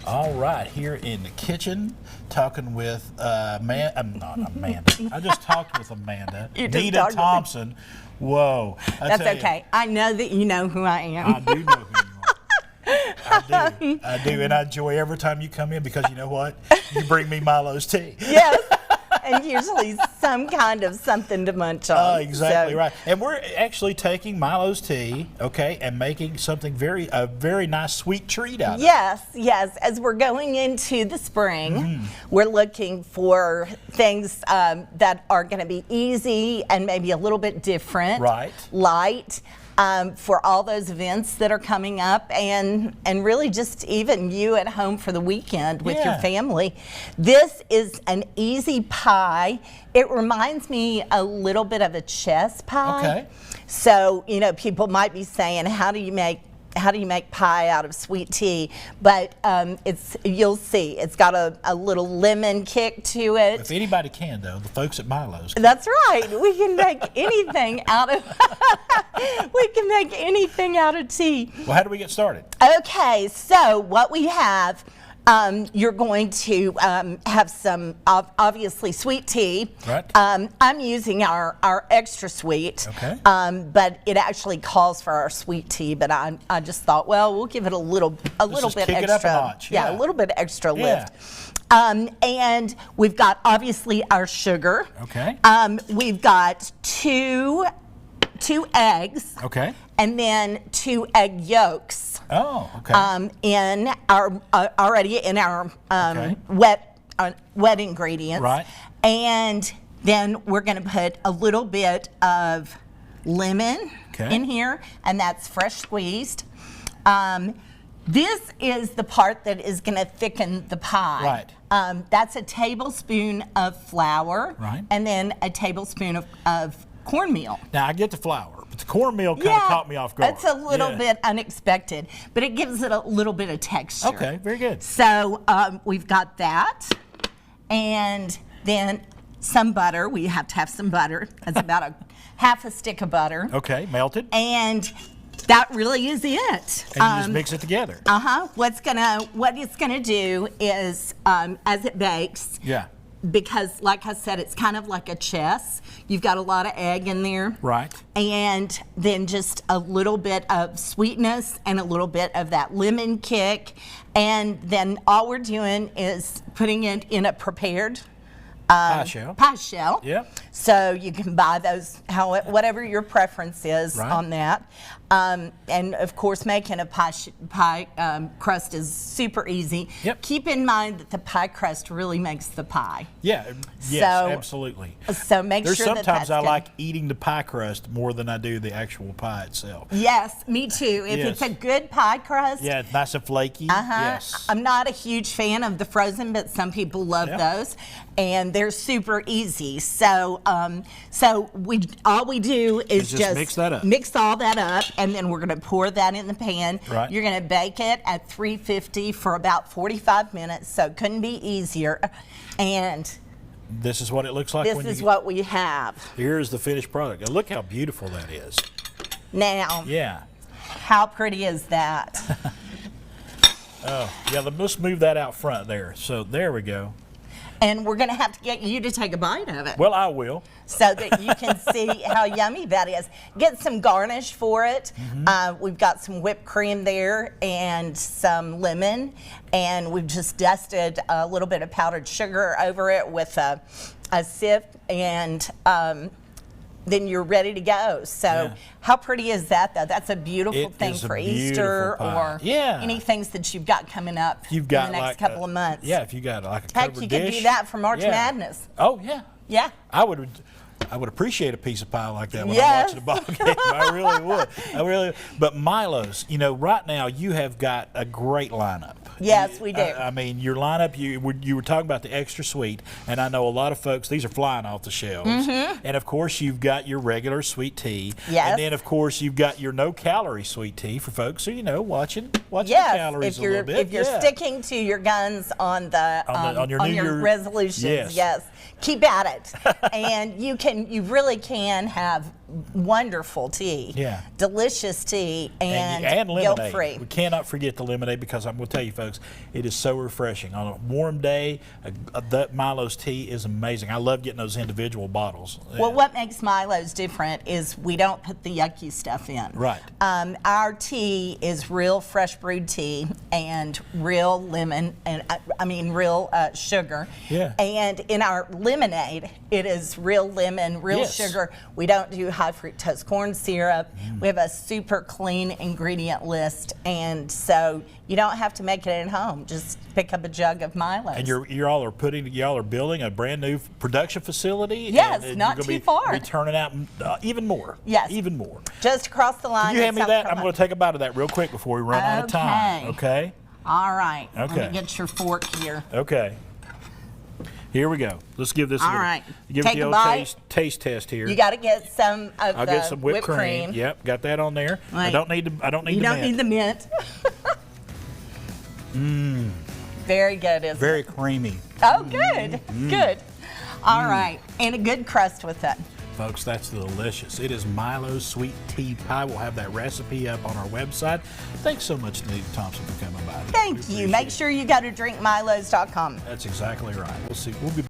All right, here in the kitchen, talking with I'm not Amanda. I just talked with Amanda. Nita Thompson. Whoa. That's okay. I know that you know who I am. I do know who you are. I do, and I enjoy every time you come in because you know what? You bring me Milo's tea. Yes. And usually some kind of something to munch on. Exactly right. And we're actually taking Milo's tea, okay, and making something a very nice sweet treat out of it. Yes. As we're going into the spring, we're looking for things that are going to be easy and maybe a little bit different. Right. Light. For all those events that are coming up, and really just even you at home for the weekend with your family. This is an easy pie. It reminds me a little bit of a chess pie. Okay. So, you know, people might be saying, how do you make pie out of sweet tea? But you'll see, it's got a little lemon kick to it. If anybody can, though, the folks at Milo's. That's right. We can make anything out of tea. Well, how do we get started? Okay, so what we have, you're going to have some obviously sweet tea. Right. I'm using our extra sweet. Okay. But it actually calls for our sweet tea. But I just thought, well, we'll give it a little bit kick extra. It up a notch. Yeah, a little bit extra lift. Yeah. And we've got obviously our sugar. Okay. We've got two eggs. Okay. And then 2 egg yolks. Oh, okay. In our already in our wet ingredients. Right. And then we're going to put a little bit of lemon in here, and that's fresh squeezed. This is the part that is going to thicken the pie. Right. That's a tablespoon of flour. Right. And then a tablespoon of cornmeal. Now, I get the flour, but the cornmeal kind of caught me off guard. It's a little bit unexpected, but it gives it a little bit of texture. Okay, very good. So we've got that, and then some butter. We have to have some butter. That's about a half a stick of butter. Okay, melted. And that really is it. And you just mix it together. What it's gonna do is, as it bakes. Yeah. Because, like I said, it's kind of like a chess. You've got a lot of egg in there. Right. And then just a little bit of sweetness and a little bit of that lemon kick. And then all we're doing is putting it in a prepared pie shell. Yep. So you can buy those whatever your preference is on that. And of course, making a pie crust is super easy. Yep. Keep in mind that the pie crust really makes the pie. Yeah. Yes, absolutely. So make There's sure that sometimes I good. like eating the pie crust more than I do the actual pie itself. Yes, me too. If it's a good pie crust. Yeah, it's nice and flaky. Yes. I'm not a huge fan of the frozen, but some people love those, and they're super easy. So, all we do is just mix that up. Mix all that up, and then we're going to pour that in the pan. Right. You're going to bake it at 350 for about 45 minutes. So it couldn't be easier. And this is what it looks like. This is what we have. Here's the finished product. Look how beautiful that is. Now. Yeah. How pretty is that? Oh, yeah. Let's move that out front there. So there we go. And we're going to have to get you to take a bite of it. Well, I will. So that you can see how yummy that is. Get some garnish for it. We've got some whipped cream there and some lemon. And we've just dusted a little bit of powdered sugar over it with a sieve. And then you're ready to go. So how pretty is that, though? That's a beautiful thing for Easter or any things that you've got coming up in the next couple of months. Yeah, if you got like a covered Heck, you dish. could do that for March Madness. Oh, yeah. Yeah. I would appreciate a piece of pie like that when I'm watching a ball game. I really would. But Milo's, right now you have got a great lineup. Yes, we do. I mean, your lineup, you were talking about the extra sweet, and I know a lot of folks, these are flying off the shelves. And, of course, you've got your regular sweet tea. Yes. And then, of course, you've got your no-calorie sweet tea for folks who, watching the calories a little bit. If you're sticking to your guns on your resolutions, yes. Keep at it. And you really can have wonderful tea. Yeah. Delicious tea and lemonade. guilt-free. We cannot forget the lemonade, because I'm going to tell you, folks, it is so refreshing. On a warm day, that Milo's tea is amazing. I love getting those individual bottles. Well, what makes Milo's different is we don't put the yucky stuff in. Right. Our tea is real fresh brewed tea and real lemon, and real sugar. Yeah. And in our lemonade, it is real lemon, real sugar. We don't do high fructose corn syrup. We have a super clean ingredient list, and so you don't have to make it at home. Just pick up a jug of Milo's. And y'all are building a brand new production facility. Yes, and not too far. Be turning out even more. Yes, even more. Just across the line. Can you hand me that? I'm going to take a bite of that real quick before we run out of time. Okay. All right. Okay. Let me get your fork here. Okay. Here we go. Let's give this Take it the a old bite. taste test here. You got to get some of I'll get some whipped cream. Yep, got that on there. Right. I don't need You don't need the mint. Very good, isn't it? Very creamy. Oh, good. Good. All right. And a good crust with it. Folks, that's delicious. It is Milo's sweet tea pie. We'll have that recipe up on our website. Thanks so much, Nita Thompson, for coming by. Thank you. Make sure you go to drinkmilos.com. That's exactly right. We'll be